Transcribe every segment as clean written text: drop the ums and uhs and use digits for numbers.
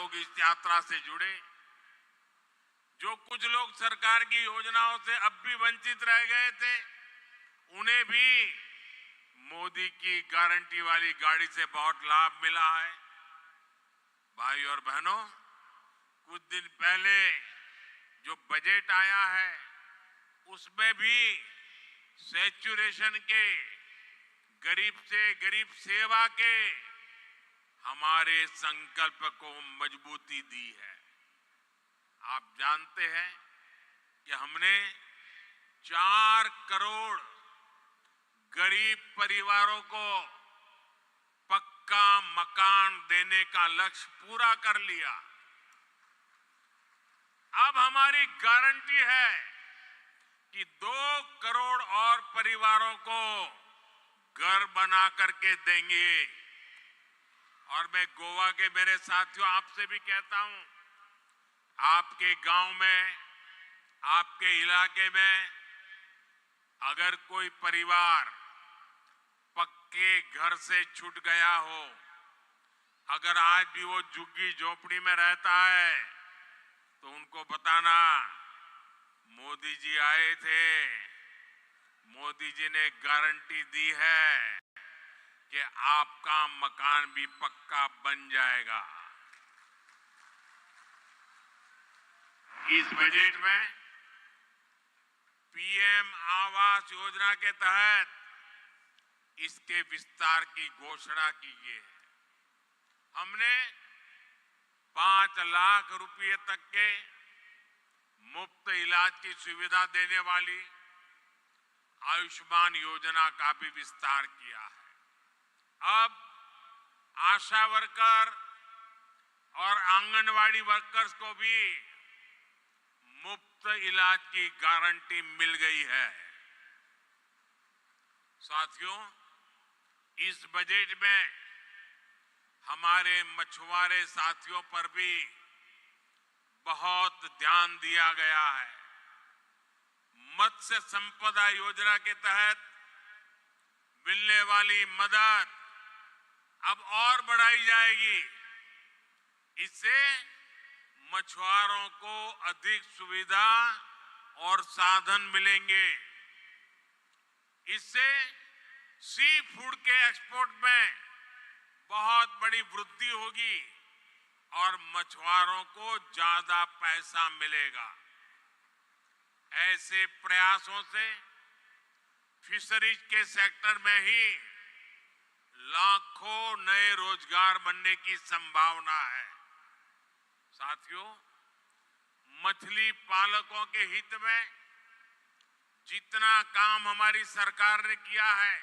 लोग इस यात्रा से जुड़े। जो कुछ लोग सरकार की योजनाओं से अब भी वंचित रह गए थे, उन्हें भी मोदी की गारंटी वाली गाड़ी से बहुत लाभ मिला है। भाई और बहनों, कुछ दिन पहले जो बजट आया है, उसमें भी सैचुरेशन के, गरीब से गरीब सेवा के हमारे संकल्प को मजबूती दी है। आप जानते हैं कि हमने 4 करोड़ गरीब परिवारों को पक्का मकान देने का लक्ष्य पूरा कर लिया। अब हमारी गारंटी है कि 2 करोड़ और परिवारों को घर बना करके देंगे। और मैं गोवा के मेरे साथियों आपसे भी कहता हूं, आपके गांव में, आपके इलाके में अगर कोई परिवार पक्के घर से छूट गया हो, अगर आज भी वो झुग्गी झोपड़ी में रहता है, तो उनको बताना मोदी जी आए थे, मोदी जी ने गारंटी दी है कि आपका मकान भी पक्का बन जाएगा। इस बजट में पीएम आवास योजना के तहत इसके विस्तार की घोषणा की गई है। हमने 5 लाख रुपए तक के मुफ्त इलाज की सुविधा देने वाली आयुष्मान योजना का भी विस्तार किया है। अब आशा वर्कर और आंगनवाड़ी वर्कर्स को भी मुफ्त इलाज की गारंटी मिल गई है। साथियों, इस बजट में हमारे मछुआरे साथियों पर भी बहुत ध्यान दिया गया है। मत्स्य संपदा योजना के तहत मिलने वाली मदद अब और बढ़ाई जाएगी। इससे मछुआरों को अधिक सुविधा और साधन मिलेंगे। इससे सी फूड के एक्सपोर्ट में बहुत बड़ी वृद्धि होगी और मछुआरों को ज्यादा पैसा मिलेगा। ऐसे प्रयासों से फिशरीज के सेक्टर में ही लाखों नए रोजगार बनने की संभावना है। साथियों, मछली पालकों के हित में जितना काम हमारी सरकार ने किया है,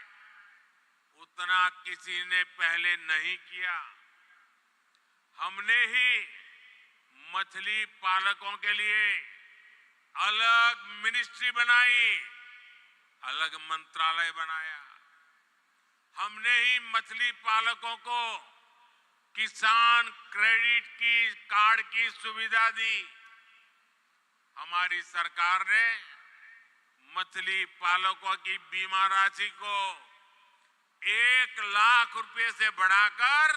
उतना किसी ने पहले नहीं किया। हमने ही मछली पालकों के लिए अलग मिनिस्ट्री बनाई, अलग मंत्रालय बनाया। हमने ही मछली पालकों को किसान क्रेडिट की कार्ड की सुविधा दी। हमारी सरकार ने मछली पालकों की बीमा राशि को 1 लाख रुपए से बढ़ाकर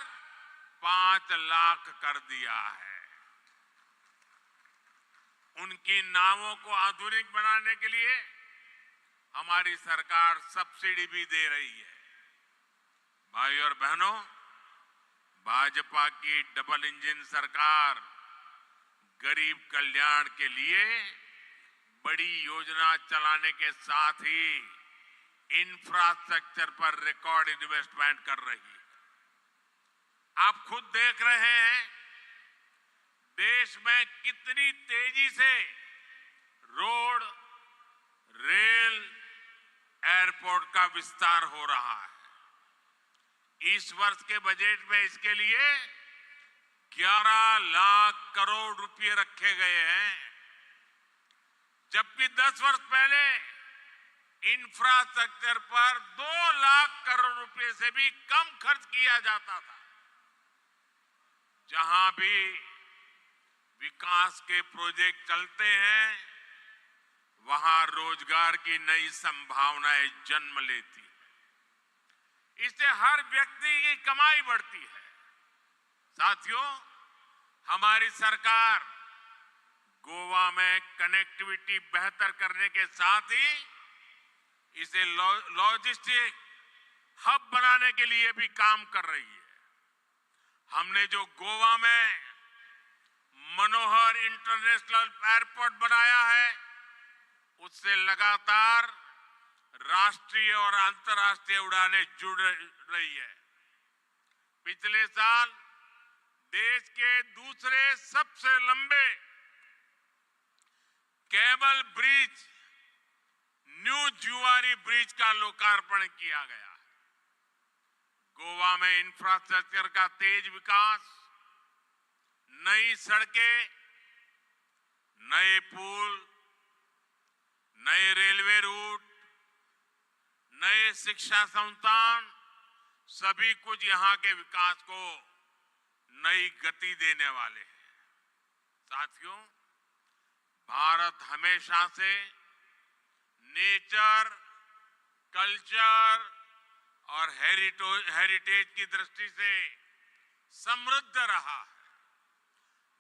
5 लाख कर दिया है। उनकी नावों को आधुनिक बनाने के लिए हमारी सरकार सब्सिडी भी दे रही है। भाई और बहनों, भाजपा की डबल इंजन सरकार गरीब कल्याण के लिए बड़ी योजना चलाने के साथ ही इंफ्रास्ट्रक्चर पर रिकॉर्ड इन्वेस्टमेंट कर रही है। आप खुद देख रहे हैं देश में कितनी तेजी से रोड, रेल, एयरपोर्ट का विस्तार हो रहा है। इस वर्ष के बजट में इसके लिए 11 लाख करोड़ रुपए रखे गए हैं, जबकि 10 वर्ष पहले इंफ्रास्ट्रक्चर पर 2 लाख करोड़ रुपए से भी कम खर्च किया जाता था। जहां भी विकास के प्रोजेक्ट चलते हैं, वहां रोजगार की नई संभावनाएं जन्म लेती है। इससे हर व्यक्ति की कमाई बढ़ती है। साथियों, हमारी सरकार गोवा में कनेक्टिविटी बेहतर करने के साथ ही इसे लॉजिस्टिक हब बनाने के लिए भी काम कर रही है। हमने जो गोवा में मनोहर इंटरनेशनल एयरपोर्ट बनाया है, उससे लगातार राष्ट्रीय और अंतर्राष्ट्रीय उड़ानें जुड़ रही है। पिछले साल देश के दूसरे सबसे लंबे केबल ब्रिज न्यू जुआरी ब्रिज का लोकार्पण किया गया। गोवा में इंफ्रास्ट्रक्चर का तेज विकास, नई सड़कें, नए पुल, नए रेलवे रूट, नए शिक्षा संस्थान, सभी कुछ यहां के विकास को नई गति देने वाले हैं। साथियों, भारत हमेशा से नेचर, कल्चर और हेरिटेज की दृष्टि से समृद्ध रहा है।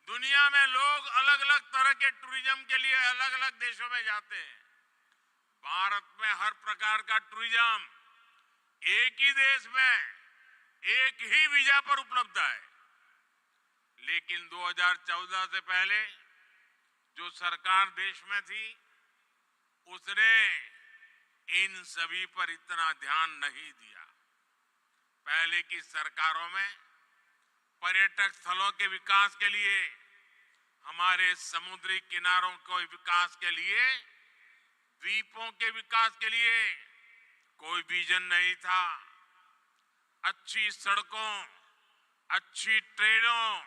दुनिया में लोग अलग अलग तरह के टूरिज्म के लिए अलग अलग देशों में जाते हैं। भारत में हर प्रकार का टूरिज्म एक ही देश में एक ही वीजा पर उपलब्ध है। लेकिन 2014 से पहले जो सरकार देश में थी, उसने इन सभी पर इतना ध्यान नहीं दिया। पहले की सरकारों में पर्यटक स्थलों के विकास के लिए, हमारे समुद्री किनारों के विकास के लिए, द्वीपों के विकास के लिए कोई विजन नहीं था। अच्छी सड़कों, अच्छी ट्रेनों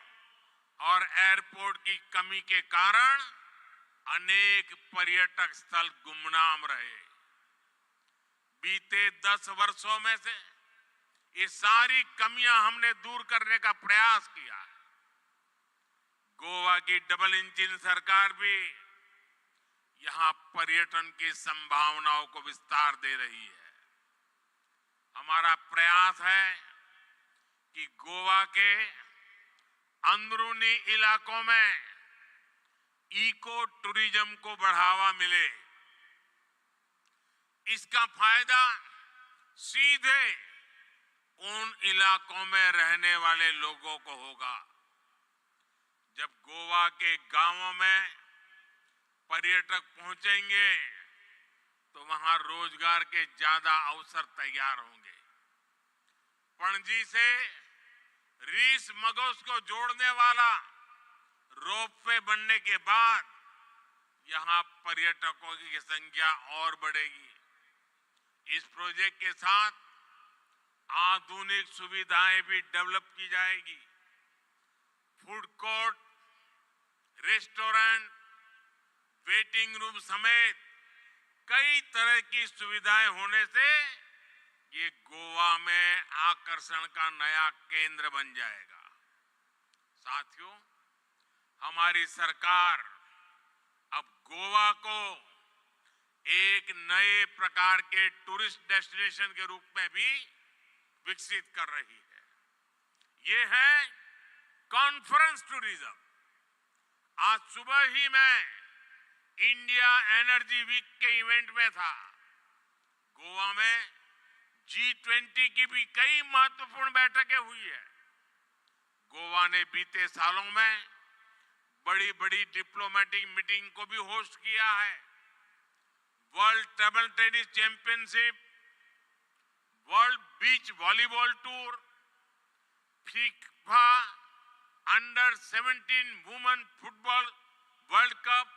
और एयरपोर्ट की कमी के कारण अनेक पर्यटक स्थल गुमनाम रहे। बीते 10 वर्षों में से ये सारी कमियां हमने दूर करने का प्रयास किया है। गोवा की डबल इंजन सरकार भी यहां पर्यटन की संभावनाओं को विस्तार दे रही है। हमारा प्रयास है कि गोवा के अंदरूनी इलाकों में इको टूरिज्म को बढ़ावा मिले। इसका फायदा सीधे उन इलाकों में रहने वाले लोगों को होगा। जब गोवा के गांवों में पर्यटक पहुंचेंगे तो वहां रोजगार के ज्यादा अवसर तैयार होंगे। पणजी से रीस मगोस को जोड़ने वाला रोपवे बनने के बाद यहां पर्यटकों की संख्या और बढ़ेगी। इस प्रोजेक्ट के साथ आधुनिक सुविधाएं भी डेवलप की जाएगी। Food court, restaurant, waiting room समेत कई तरह की सुविधाएं होने से ये गोवा में आकर्षण का नया केंद्र बन जाएगा। साथियों, हमारी सरकार अब गोवा को एक नए प्रकार के टूरिस्ट डेस्टिनेशन के रूप में भी विकसित कर रही है। ये है कॉन्फ्रेंस टूरिज्म। आज सुबह ही मैं इंडिया एनर्जी वीक के इवेंट में था। गोवा में G20 की भी कई महत्वपूर्ण बैठकें हुई है। गोवा ने बीते सालों में बड़ी बड़ी डिप्लोमेटिक मीटिंग को भी होस्ट किया है। World table tennis championship, world beach volleyball tour, FIFA under 17 women football world cup,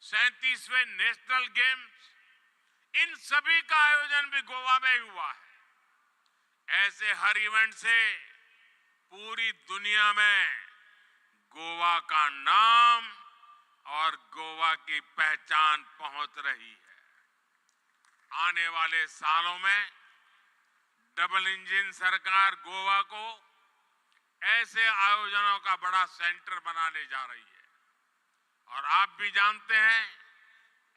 37वें नेशनल गेम्स, इन सभी का आयोजन भी गोवा में हुआ है। ऐसे हर इवेंट से पूरी दुनिया में गोवा का नाम और गोवा की पहचान पहुंच रही है। आने वाले सालों में डबल इंजन सरकार गोवा को ऐसे आयोजनों का बड़ा सेंटर बनाने जा रही है। और आप भी जानते हैं,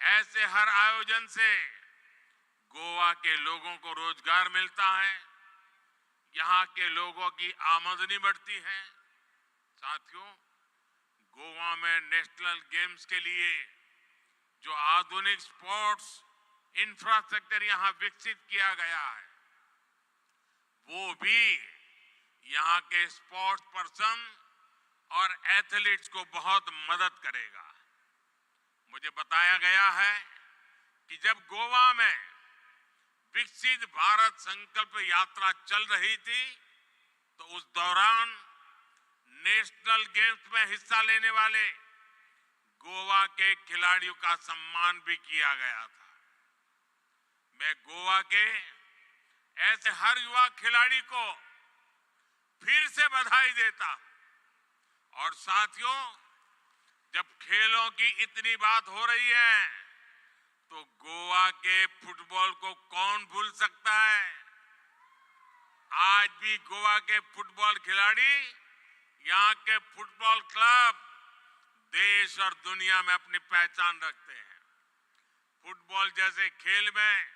ऐसे हर आयोजन से गोवा के लोगों को रोजगार मिलता है, यहाँ के लोगों की आमदनी बढ़ती है, साथियों, गोवा में नेशनल गेम्स के लिए जो आधुनिक स्पोर्ट्स इंफ्रास्ट्रक्चर यहां विकसित किया गया है, वो भी यहां के स्पोर्ट्स पर्सन और एथलीट्स को बहुत मदद करेगा। मुझे बताया गया है कि जब गोवा में विकसित भारत संकल्प यात्रा चल रही थी, तो उस दौरान नेशनल गेम्स में हिस्सा लेने वाले गोवा के खिलाड़ियों का सम्मान भी किया गया था। मैं गोवा के ऐसे हर युवा खिलाड़ी को फिर से बधाई देता हूं। और साथियों, जब खेलों की इतनी बात हो रही है, तो गोवा के फुटबॉल को कौन भूल सकता है। आज भी गोवा के फुटबॉल खिलाड़ी, यहाँ के फुटबॉल क्लब देश और दुनिया में अपनी पहचान रखते हैं। फुटबॉल जैसे खेल में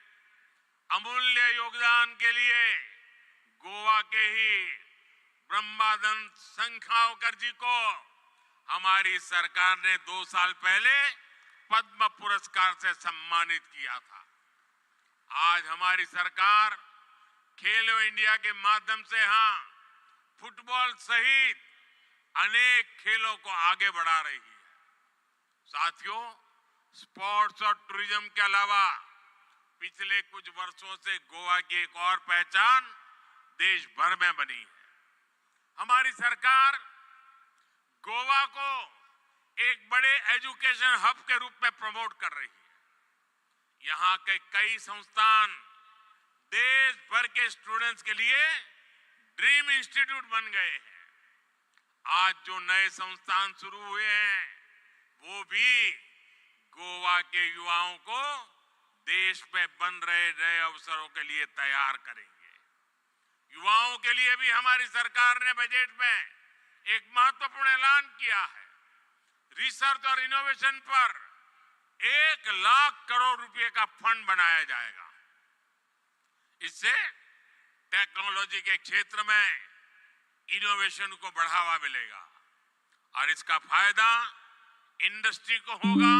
अमूल्य योगदान के लिए गोवा के ही ब्रह्मानंद संखावकर जी को हमारी सरकार ने 2 साल पहले पद्म पुरस्कार से सम्मानित किया था। आज हमारी सरकार खेलो इंडिया के माध्यम से यहां फुटबॉल सहित अनेक खेलों को आगे बढ़ा रही है। साथियों, स्पोर्ट्स और टूरिज्म के अलावा पिछले कुछ वर्षों से गोवा की एक और पहचान देश भर में बनी है। हमारी सरकार गोवा को एक बड़े एजुकेशन हब के रूप में प्रमोट कर रही है। यहाँ के कई संस्थान देश भर के स्टूडेंट्स के लिए ड्रीम इंस्टीट्यूट बन गए हैं। आज जो नए संस्थान शुरू हुए हैं, वो भी गोवा के युवाओं को देश में बन रहे नए अवसरों के लिए तैयार करेंगे। युवाओं के लिए भी हमारी सरकार ने बजट में एक महत्वपूर्ण ऐलान किया है। रिसर्च और इनोवेशन पर 1 लाख करोड़ रुपए का फंड बनाया जाएगा। इससे टेक्नोलॉजी के क्षेत्र में इनोवेशन को बढ़ावा मिलेगा और इसका फायदा इंडस्ट्री को होगा,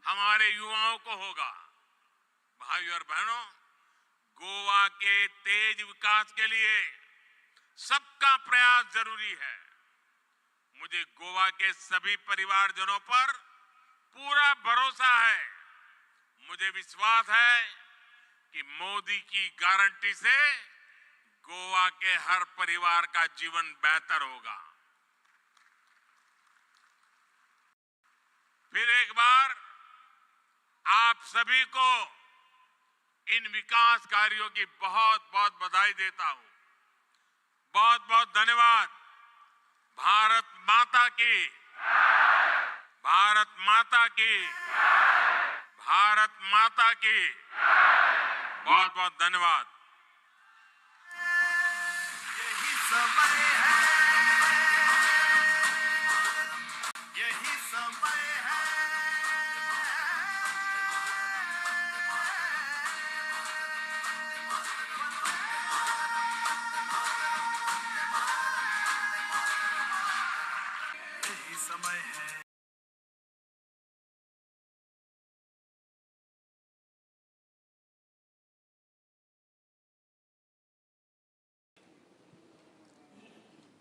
हमारे युवाओं को होगा। भाइयों और बहनों, गोवा के तेज विकास के लिए सबका प्रयास जरूरी है। मुझे गोवा के सभी परिवारजनों पर पूरा भरोसा है। मुझे विश्वास है कि मोदी की गारंटी से गोवा के हर परिवार का जीवन बेहतर होगा। फिर एक बार आप सभी को इन विकास कार्यों की बहुत बहुत बधाई देता हूं। बहुत बहुत धन्यवाद। भारत माता की, भारत माता की, भारत माता की। बहुत बहुत धन्यवाद। यही समय है, यही समय है। यही समय है।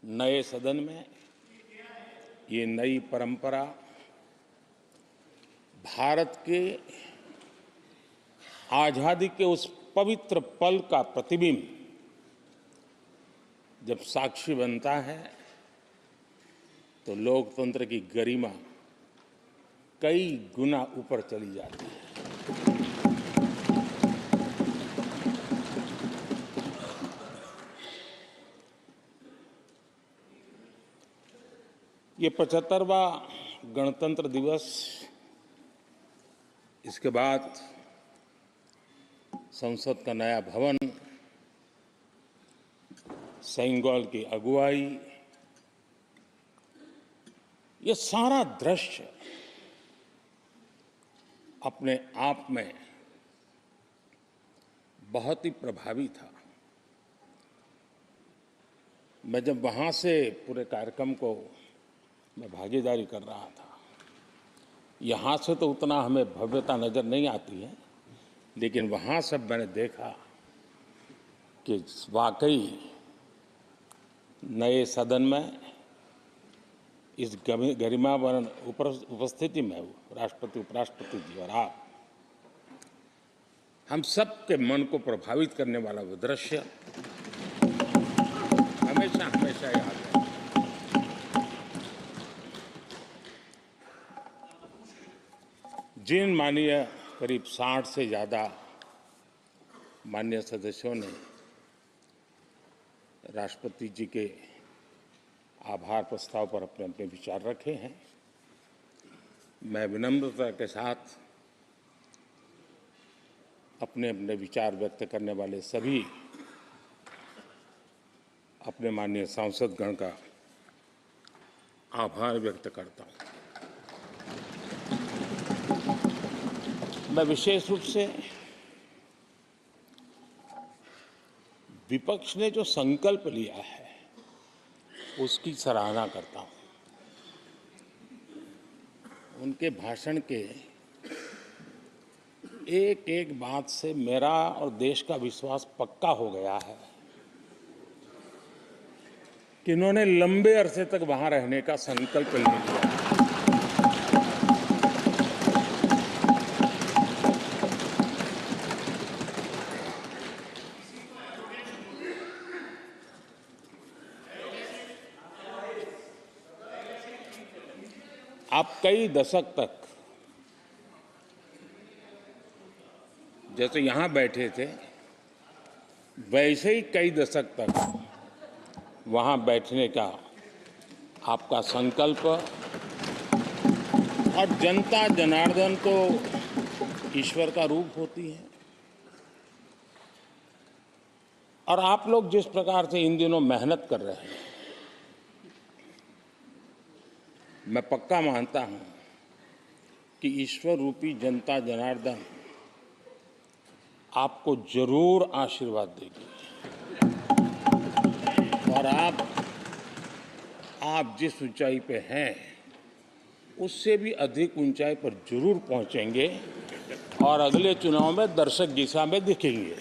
नए सदन में ये नई परंपरा भारत के आजादी के उस पवित्र पल का प्रतिबिंब जब साक्षी बनता है, तो लोकतंत्र की गरिमा कई गुना ऊपर चली जाती है। ये 75वां गणतंत्र दिवस, इसके बाद संसद का नया भवन, सेनेगल की अगुवाई, ये सारा दृश्य अपने आप में बहुत ही प्रभावी था। मैं जब वहाँ से पूरे कार्यक्रम को मैं भागीदारी कर रहा था, यहाँ से तो उतना हमें भव्यता नज़र नहीं आती है, लेकिन वहाँ सब मैंने देखा कि वाकई नए सदन में इस गरिमामय उपस्थिति में राष्ट्रपति, उपराष्ट्रपति जी और आप, हम सब के मन को प्रभावित करने वाला वो दृश्य हमेशा हमेशा याद है। जिन माननीय करीब 60 से ज़्यादा माननीय सदस्यों ने राष्ट्रपति जी के आभार प्रस्ताव पर अपने अपने विचार रखे हैं, मैं विनम्रता के साथ अपने अपने विचार व्यक्त करने वाले सभी अपने माननीय सांसदगण का आभार व्यक्त करता हूं। मैं विशेष रूप से विपक्ष ने जो संकल्प लिया है उसकी सराहना करता हूं। उनके भाषण के एक एक बात से मेरा और देश का विश्वास पक्का हो गया है कि इन्होंने लंबे अरसे तक वहां रहने का संकल्प ले लिया। आप कई दशक तक जैसे यहां बैठे थे, वैसे ही कई दशक तक वहां बैठने का आपका संकल्प, और जनता जनार्दन तो ईश्वर का रूप होती है, और आप लोग जिस प्रकार से इन दिनों मेहनत कर रहे हैं, मैं पक्का मानता हूं कि ईश्वर रूपी जनता जनार्दन आपको जरूर आशीर्वाद देगी, और आप जिस ऊंचाई पे हैं उससे भी अधिक ऊंचाई पर जरूर पहुंचेंगे और अगले चुनाव में दर्शक दिशा में दिखेंगे।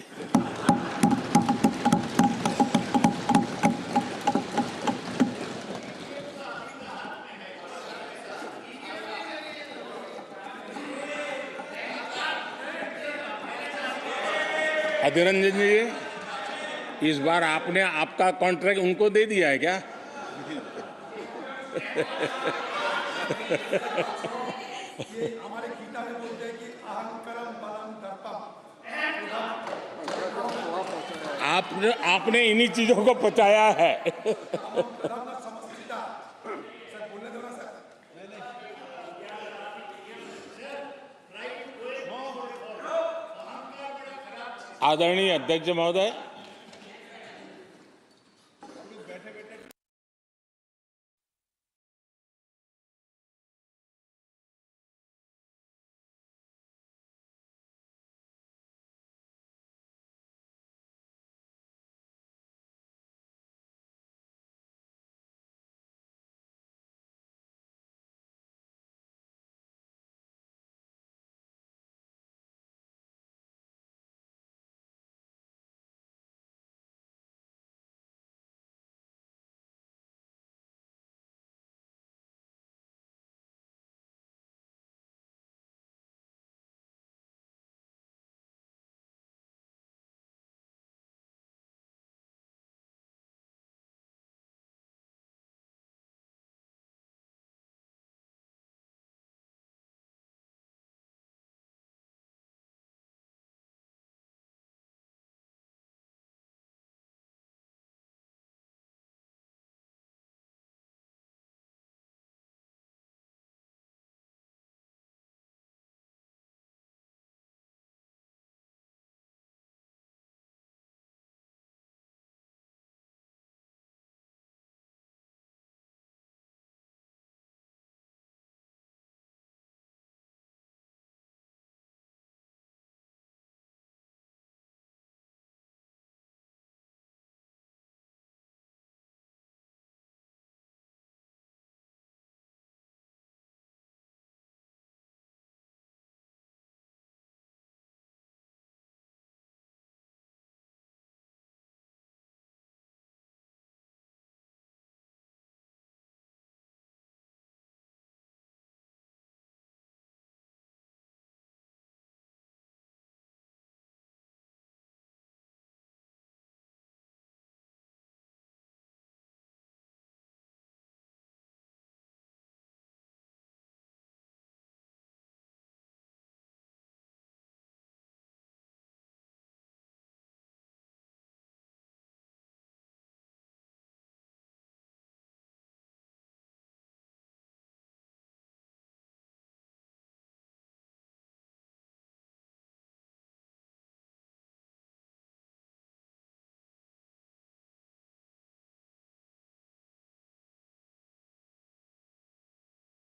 अधीर रंजन जी, इस बार आपने आपका कॉन्ट्रैक्ट उनको दे दिया है क्या? हमारे गीता में बोलते हैं कि अहंकारम बलम दर्पम। आपने इन्हीं चीजों को पचाया है। आदरणीय अध्यक्ष महोदय,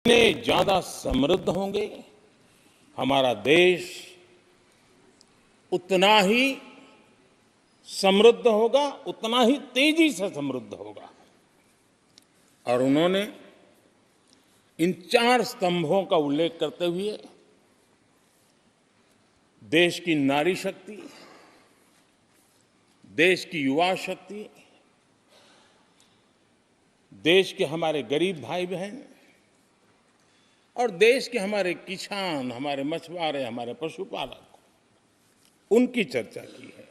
जितने ज्यादा समृद्ध होंगे हमारा देश उतना ही समृद्ध होगा, उतना ही तेजी से समृद्ध होगा। और उन्होंने इन 4 स्तंभों का उल्लेख करते हुए देश की नारी शक्ति, देश की युवा शक्ति, देश के हमारे गरीब भाई बहन और देश के हमारे किसान, हमारे मछुआरे, हमारे पशुपालक, उनकी चर्चा की है।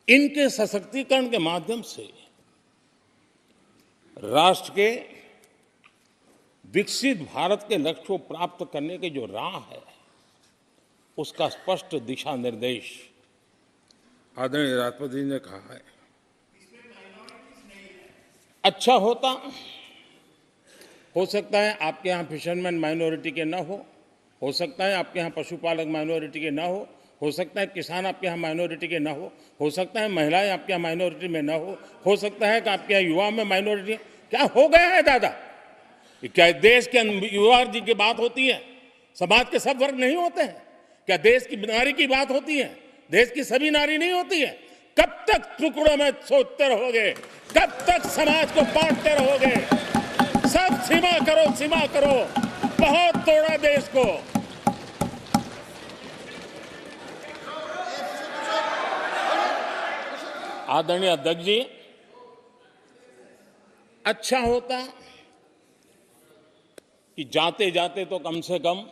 इनके सशक्तिकरण के माध्यम से राष्ट्र के विकसित भारत के लक्ष्य को प्राप्त करने की जो राह है, उसका स्पष्ट दिशा निर्देश आदरणीय राष्ट्रपति जी ने कहा है। अच्छा हो सकता है आपके यहाँ फिशरमैन माइनॉरिटी के ना हो सकता है आपके यहाँ पशुपालक माइनॉरिटी के ना हो सकता है किसान आपके यहाँ माइनॉरिटी के ना हो सकता है महिलाएं आपके यहाँ माइनॉरिटी में ना हो सकता है कि आपके यहाँ युवा में माइनॉरिटी। क्या हो गया है दादा? क्या देश के युवा जी की बात होती है? समाज के सब वर्ग नहीं होते हैं? क्या देश की नारी की बात होती है? देश की सभी नारी नहीं होती है? कब तक टुकड़ों में सोचते रहोगे? कब तक समाज को बांटते रहोगे? सब सीमा करो, बहुत तोड़ा देश को। आदरणीय अध्यक्ष जी, अच्छा होता कि जाते जाते तो कम से कम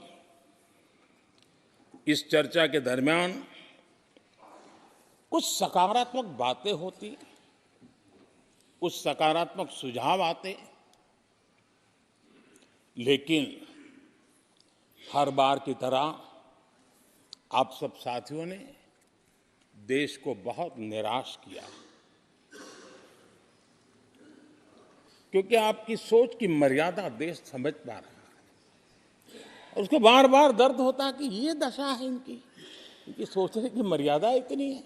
इस चर्चा के दरमियान कुछ सकारात्मक बातें होती, कुछ सकारात्मक सुझाव आते, लेकिन हर बार की तरह आप सब साथियों ने देश को बहुत निराश किया, क्योंकि आपकी सोच की मर्यादा देश समझ पा रहा है। और उसको बार बार दर्द होता है कि ये दशा है इनकी सोचने की मर्यादा इतनी है।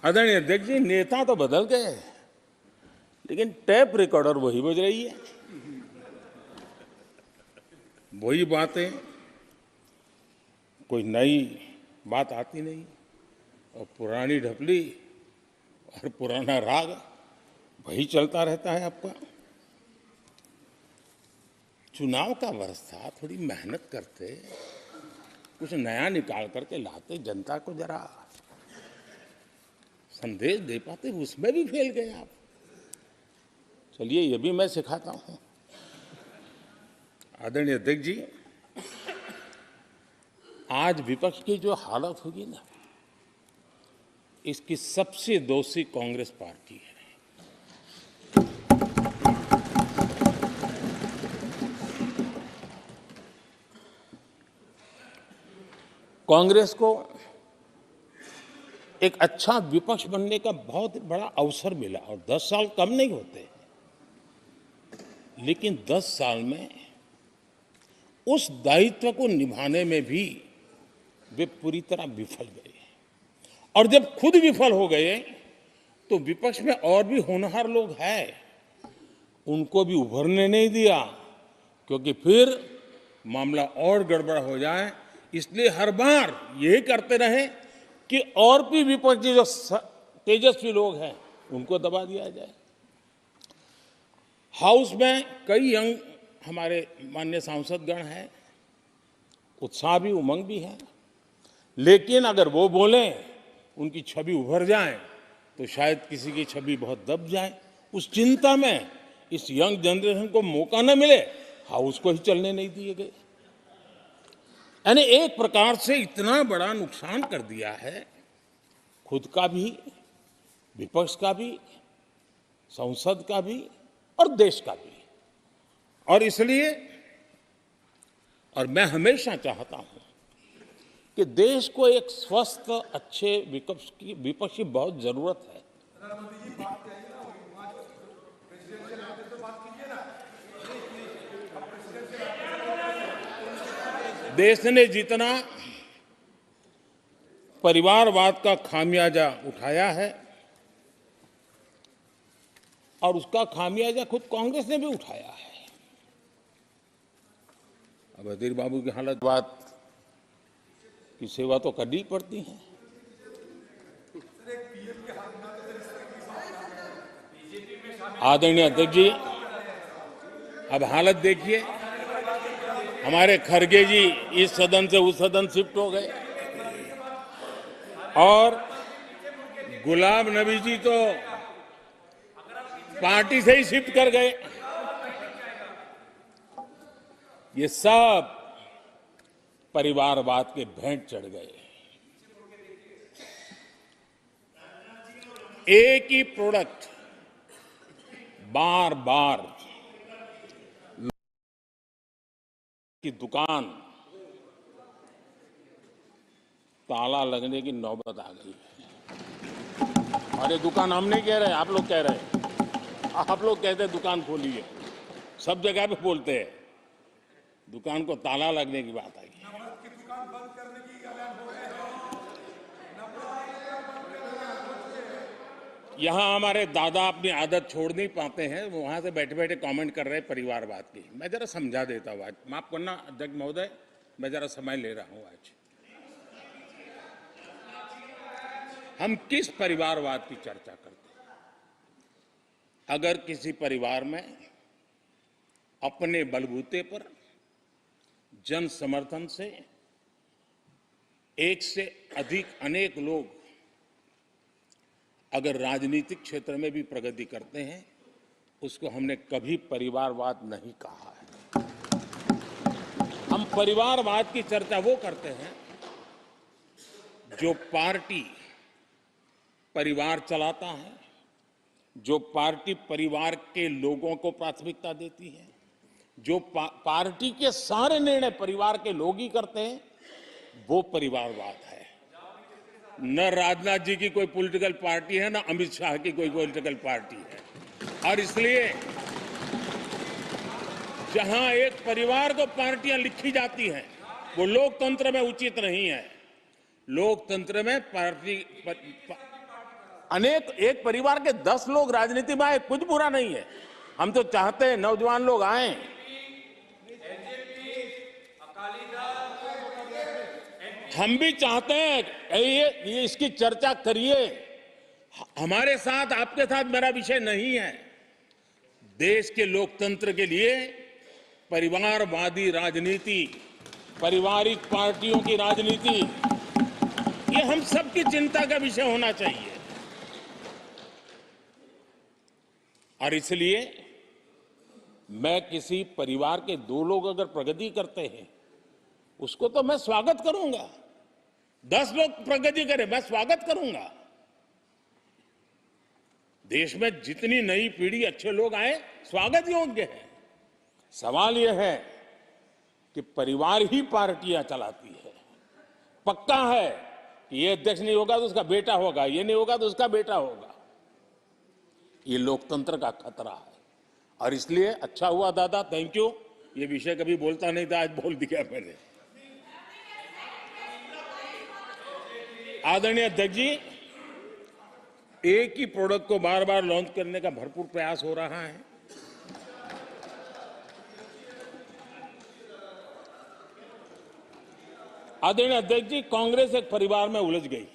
आदरणीय अध्यक्ष जी, नेता तो बदल गए, लेकिन टेप रिकॉर्डर वही बज रही है, वही बातें, कोई नई बात आती नहीं, और पुरानी ढपली और पुराना राग वही चलता रहता है आपका। चुनाव का वर्ष था, थोड़ी मेहनत करते, कुछ नया निकाल करके लाते, जनता को जरा संदेश दे पाते, उसमें भी फेल गए आप। चलिए, ये भी मैं सिखाता हूं। आदरणीय अध्यक्ष जी, आज विपक्ष की जो हालत होगी ना, इसकी सबसे दोषी कांग्रेस पार्टी है। कांग्रेस को एक अच्छा विपक्ष बनने का बहुत बड़ा अवसर मिला, और 10 साल कम नहीं होते, लेकिन 10 साल में उस दायित्व को निभाने में भी वे पूरी तरह विफल गए। और जब खुद विफल हो गए तो विपक्ष में और भी होनहार लोग हैं, उनको भी उभरने नहीं दिया, क्योंकि फिर मामला और गड़बड़ हो जाए। इसलिए हर बार यही करते रहे कि और भी विपक्षी जो तेजस्वी लोग हैं उनको दबा दिया जाए। हाउस में कई यंग हमारे माननीय सांसदगण हैं, उत्साह भी, उमंग भी है, लेकिन अगर वो बोलें, उनकी छवि उभर जाए, तो शायद किसी की छवि बहुत दब जाए। उस चिंता में इस यंग जनरेशन को मौका न मिले, हाउस को ही चलने नहीं दिए गए। यानी एक प्रकार से इतना बड़ा नुकसान कर दिया है, खुद का भी, विपक्ष का भी, संसद का भी और देश का भी। और इसलिए, और मैं हमेशा चाहता हूं कि देश को एक स्वस्थ, अच्छे विपक्ष की बहुत जरूरत है। देश ने जितना परिवारवाद का खामियाजा उठाया है और उसका खामियाजा खुद कांग्रेस ने भी उठाया है। अब अधीर बाबू की हालत बात की सेवा तो करनी पड़ती है। आदरणीय अध्यक्ष जी, अब हालत देखिए, हमारे खरगे जी इस सदन से उस सदन शिफ्ट हो गए और गुलाम नबी जी तो पार्टी से ही शिफ्ट कर गए। ये सब परिवारवाद के भेंट चढ़ गए। एक ही प्रोडक्ट बार बार की दुकान ताला लगने की नौबत आ गई है। और ये दुकान हम नहीं कह रहे, आप लोग कह रहे हैं। आप लोग कहते हैं दुकान खोलिए, सब जगह पे बोलते हैं, दुकान को ताला लगने की बात आई। यहां हमारे दादा अपनी आदत छोड़ नहीं पाते हैं, वो वहां से बैठे बैठे कमेंट कर रहे हैं परिवारवाद की। मैं जरा समझा देता हूं, आज माफ करना अध्यक्ष महोदय, मैं जरा समय ले रहा हूं। आज हम किस परिवारवाद की चर्चा करते हैं? अगर किसी परिवार में अपने बलबूते पर जन समर्थन से एक से अधिक अनेक लोग अगर राजनीतिक क्षेत्र में भी प्रगति करते हैं, उसको हमने कभी परिवारवाद नहीं कहा है। हम परिवारवाद की चर्चा वो करते हैं जो पार्टी परिवार चलाता है, जो पार्टी परिवार के लोगों को प्राथमिकता देती है, जो पार्टी के सारे निर्णय परिवार के लोग ही करते हैं, वो परिवारवाद है। न राजनाथ जी की कोई पॉलिटिकल पार्टी है, न अमित शाह की कोई पॉलिटिकल पार्टी है। और इसलिए जहां एक परिवार को पार्टियां लिखी जाती हैं, वो लोकतंत्र में उचित नहीं है। लोकतंत्र में पार्टी अनेक, एक परिवार के 10 लोग राजनीति में आए, कुछ बुरा नहीं है। हम तो चाहते हैं नौजवान लोग आए। हम भी चाहते हैं ये इसकी चर्चा करिए। हमारे साथ, आपके साथ मेरा विषय नहीं है। देश के लोकतंत्र के लिए परिवारवादी राजनीति, पारिवारिक पार्टियों की राजनीति, ये हम सबकी चिंता का विषय होना चाहिए। और इसलिए मैं किसी परिवार के 2 लोग अगर प्रगति करते हैं, उसको तो मैं स्वागत करूंगा। 10 लोग प्रगति करें, मैं स्वागत करूंगा। देश में जितनी नई पीढ़ी अच्छे लोग आए, स्वागत योग्य है। सवाल यह है कि परिवार ही पार्टियां चलाती है। पक्का है कि ये अध्यक्ष नहीं होगा तो उसका बेटा होगा, ये नहीं होगा तो उसका बेटा होगा। ये लोकतंत्र का खतरा है। और इसलिए अच्छा हुआ दादा, थैंक यू। ये विषय कभी बोलता नहीं था, आज बोल दिया मैंने। आदरणीय अध्यक्ष जी, एक ही प्रोडक्ट को बार बार लॉन्च करने का भरपूर प्रयास हो रहा है। आदरणीय अध्यक्ष जी, कांग्रेस एक परिवार में उलझ गई है।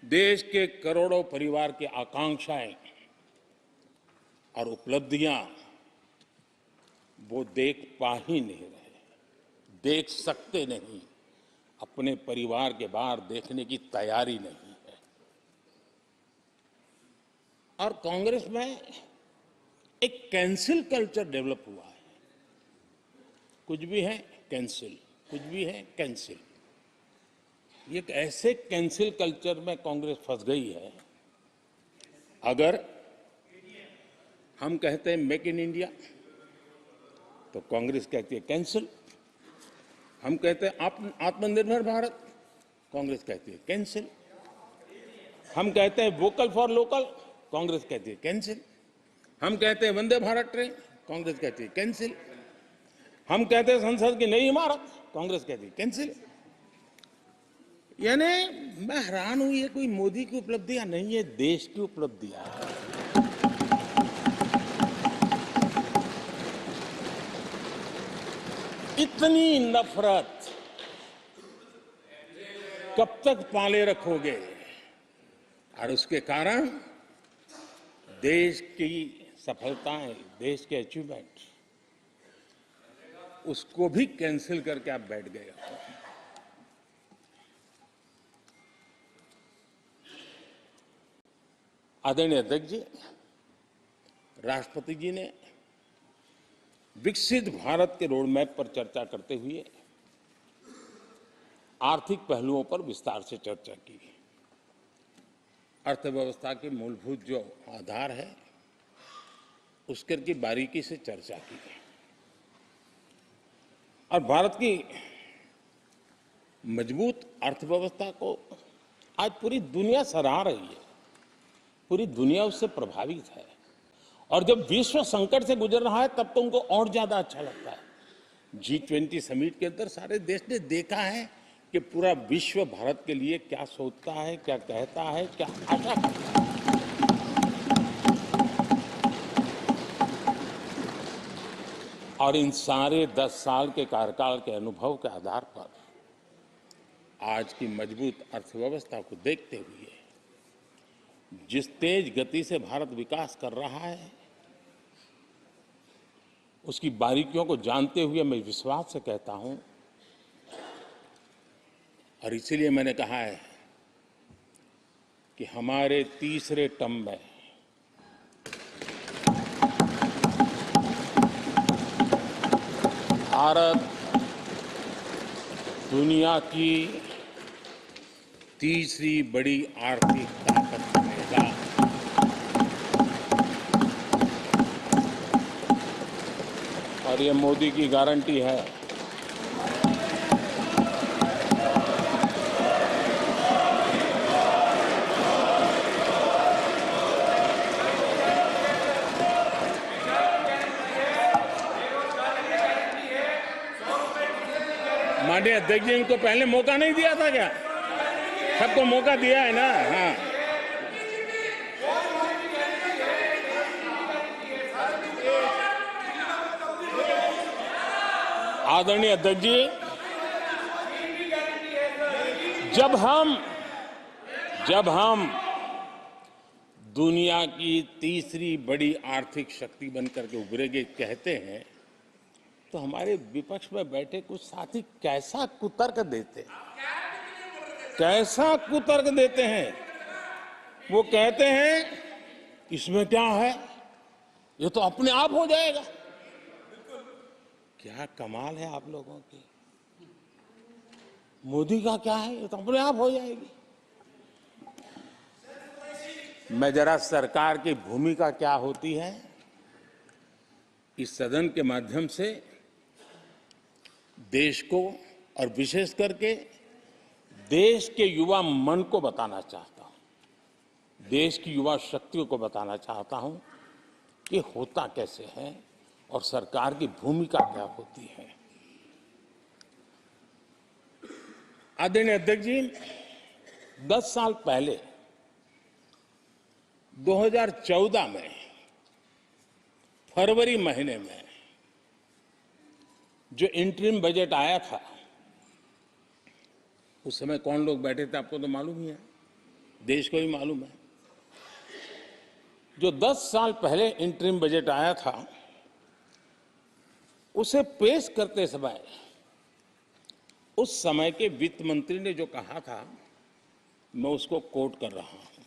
देश के करोड़ों परिवार की आकांक्षाएं और उपलब्धियां वो देख पा ही नहीं रहे, देख सकते नहीं। अपने परिवार के बाहर देखने की तैयारी नहीं है। और कांग्रेस में एक कैंसिल कल्चर डेवलप हुआ है। कुछ भी है कैंसिल, कुछ भी है कैंसिल। एक ऐसे कैंसिल कल्चर में कांग्रेस फंस गई है। अगर हम कहते हैं मेक इन इंडिया, तो कांग्रेस कहती है कैंसिल। हम कहते हैं आत्मनिर्भर भारत, कांग्रेस कहती है कैंसिल। हम कहते हैं वोकल फॉर लोकल, कांग्रेस कहती है कैंसिल। हम कहते हैं वंदे भारत ट्रेन, कांग्रेस कहती है कैंसिल। हम कहते हैं संसद की नई इमारत, कांग्रेस कहती है कैंसिल। यानी मैं हैरान हूं, ये कोई मोदी की उपलब्धियां नहीं है, देश की उपलब्धियां है। इतनी नफरत कब तक पाले रखोगे? और उसके कारण देश की सफलताएं, देश के अचीवमेंट, उसको भी कैंसिल करके आप बैठ गए हो। आदरणीय अध्यक्ष जी, राष्ट्रपति जी ने विकसित भारत के रोडमैप पर चर्चा करते हुए आर्थिक पहलुओं पर विस्तार से चर्चा की। अर्थव्यवस्था के मूलभूत जो आधार है उसके की बारीकी से चर्चा की और भारत की मजबूत अर्थव्यवस्था को आज पूरी दुनिया सराह रही है, पूरी दुनिया उससे प्रभावित है। और जब विश्व संकट से गुजर रहा है तब तो उनको और ज्यादा अच्छा लगता है। G20 समिट के अंदर सारे देश ने देखा है कि पूरा विश्व भारत के लिए क्या सोचता है, क्या कहता है, क्या आशा करता है। और इन सारे 10 साल के कार्यकाल के अनुभव के आधार पर आज की मजबूत अर्थव्यवस्था को देखते हुए जिस तेज गति से भारत विकास कर रहा है, उसकी बारीकियों को जानते हुए मैं विश्वास से कहता हूं, और इसीलिए मैंने कहा है कि हमारे तीसरे टर्म में भारत दुनिया की तीसरी बड़ी आर्थिक ताकत बनेगा। और ये मोदी की गारंटी है। माननीय अध्यक्ष जी, इनको पहले मौका नहीं दिया था क्या? सबको मौका दिया है ना? हाँ, आदरणीय अध्यक्ष जी, जब हम दुनिया की तीसरी बड़ी आर्थिक शक्ति बनकर के उभरेंगे कहते हैं, तो हमारे विपक्ष में बैठे कुछ साथी कैसा कुतर्क देते हैं। वो कहते हैं इसमें क्या है, ये तो अपने आप हो जाएगा। क्या कमाल है आप लोगों की। मोदी का क्या है, ये तो अपने आप हो जाएगी। मैं जरा सरकार की भूमिका क्या होती है इस सदन के माध्यम से देश को और विशेष करके देश के युवा मन को बताना चाहता हूं, देश की युवा शक्तियों को बताना चाहता हूं कि होता कैसे है और सरकार की भूमिका क्या होती है। आदरणीय अध्यक्ष जी, 10 साल पहले 2014 में फरवरी महीने में जो इंटरिम बजट आया था, उस समय कौन लोग बैठे थे आपको तो मालूम ही है, देश को ही मालूम है। जो 10 साल पहले इंटरिम बजट आया था, उसे पेश करते समय उस समय के वित्त मंत्री ने जो कहा था, मैं उसको कोट कर रहा हूं।